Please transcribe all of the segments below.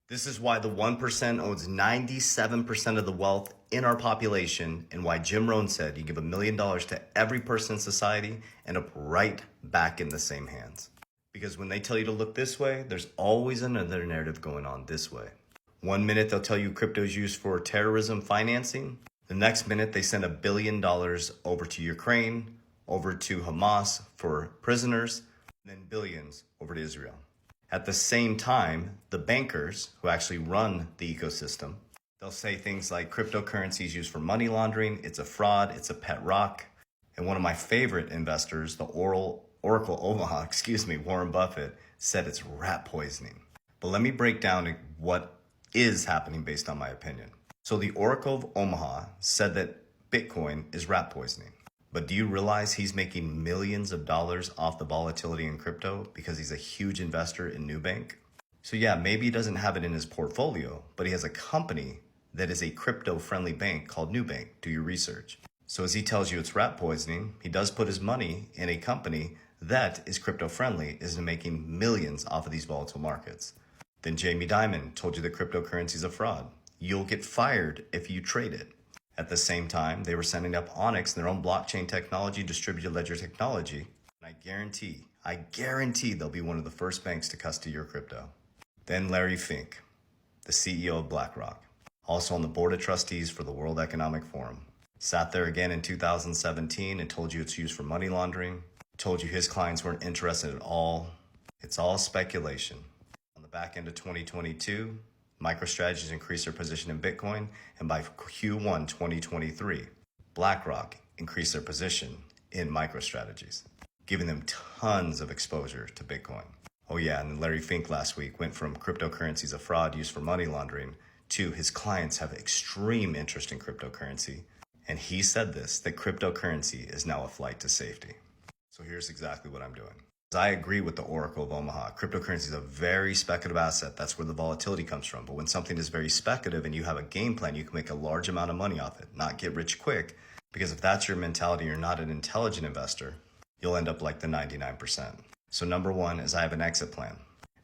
This is why the 1% owns 97% of the wealth in our population, and why Jim Rohn said you give $1 million to every person in society, end up right back in the same hands. Because when they tell you to look this way, there's always another narrative going on this way. 1 minute they'll tell you crypto is used for terrorism financing. The next minute they send $1 billion over to Ukraine, over to Hamas for prisoners, and then billions over to Israel. At the same time, the bankers who actually run the ecosystem, they'll say things like cryptocurrency is used for money laundering, it's a fraud, it's a pet rock. And one of my favorite investors, the Oracle Omaha, Warren Buffett, said it's rat poisoning. But let me break down what is happening based on my opinion. So the Oracle of Omaha said that Bitcoin is rat poisoning. But do you realize he's making millions of dollars off the volatility in crypto because he's a huge investor in Nubank? So yeah, maybe he doesn't have it in his portfolio, but he has a company that is a crypto-friendly bank called Nubank. Do your research. So as he tells you it's rat poisoning, he does put his money in a company that is crypto-friendly, is making millions off of these volatile markets. Then Jamie Dimon told you that cryptocurrency is a fraud. You'll get fired if you trade it. At the same time, they were sending up Onyx, their own blockchain technology, distributed ledger technology. And I guarantee they'll be one of the first banks to custody your crypto. Then Larry Fink, the CEO of BlackRock, also on the board of trustees for the World Economic Forum, sat there again in 2017 and told you it's used for money laundering, told you his clients weren't interested at all. It's all speculation. On the back end of 2022, MicroStrategy increased their position in Bitcoin, and by Q1 2023, BlackRock increased their position in MicroStrategies, giving them tons of exposure to Bitcoin. Oh yeah, and Larry Fink last week went from cryptocurrency is a fraud used for money laundering to his clients have extreme interest in cryptocurrency. And he said this, that cryptocurrency is now a flight to safety. So here's exactly what I'm doing. I agree with the Oracle of Omaha. Cryptocurrency is a very speculative asset. That's where the volatility comes from. But when something is very speculative and you have a game plan, you can make a large amount of money off it, not get rich quick. Because if that's your mentality, you're not an intelligent investor, you'll end up like the 99%. So number one is I have an exit plan.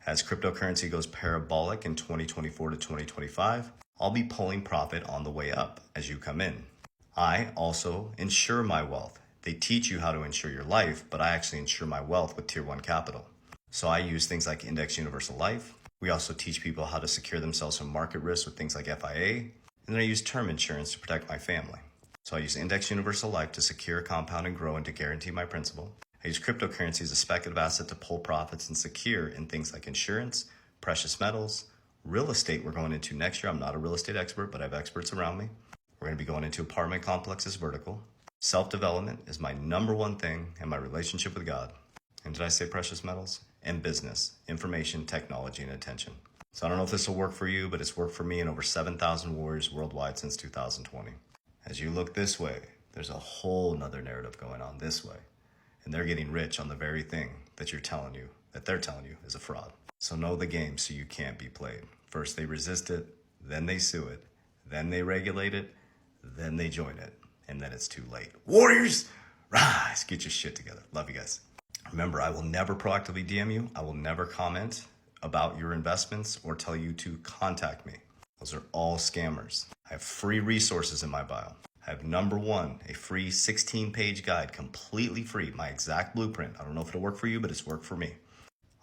As cryptocurrency goes parabolic in 2024 to 2025, I'll be pulling profit on the way up as you come in. I also insure my wealth. They teach you how to insure your life, but I actually insure my wealth with Tier 1 capital. So I use things like Index Universal Life. We also teach people how to secure themselves from market risk with things like FIA. And then I use term insurance to protect my family. So I use Index Universal Life to secure, compound, and grow and to guarantee my principal. I use cryptocurrency as a speculative asset to pull profits and secure in things like insurance, precious metals, real estate we're going into next year. I'm not a real estate expert, but I have experts around me. We're going to be going into apartment complexes vertical. Self-development is my number one thing, and my relationship with God. And did I say precious metals? And business, information, technology, and attention. So I don't know if this will work for you, but it's worked for me and over 7,000 warriors worldwide since 2020. As you look this way, there's a whole nother narrative going on this way. And they're getting rich on the very thing that they're telling you is a fraud. So know the game so you can't be played. First they resist it, then they sue it, then they regulate it, then they join it. And then it's too late. Warriors, rise, get your shit together. Love you guys. Remember, I will never proactively DM you. I will never comment about your investments or tell you to contact me. Those are all scammers. I have free resources in my bio. I have number one, a free 16-page guide, completely free, my exact blueprint. I don't know if it'll work for you, but it's worked for me,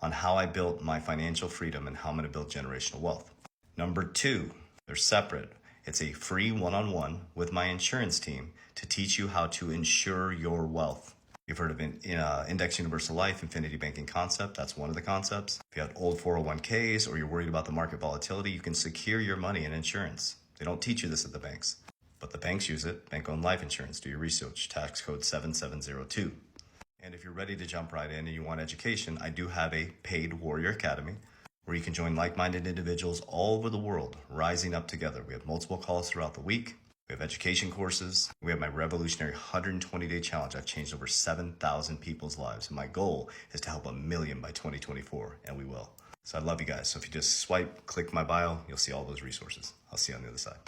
on how I built my financial freedom and how I'm gonna build generational wealth. Number two, they're separate. It's a free one-on-one with my insurance team to teach you how to insure your wealth. You've heard of Index Universal Life, Infinity Banking concept. That's one of the concepts. If you have old 401ks or you're worried about the market volatility, you can secure your money in insurance. They don't teach you this at the banks, but the banks use it. Bank-owned life insurance. Do your research. Tax code 7702. And if you're ready to jump right in and you want education, I do have a paid Warrior Academy, where you can join like-minded individuals all over the world, rising up together. We have multiple calls throughout the week. We have education courses. We have my revolutionary 120-day challenge. I've changed over 7,000 people's lives. And my goal is to help 1 million by 2024, and we will. So I love you guys. So if you just click my bio, you'll see all those resources. I'll see you on the other side.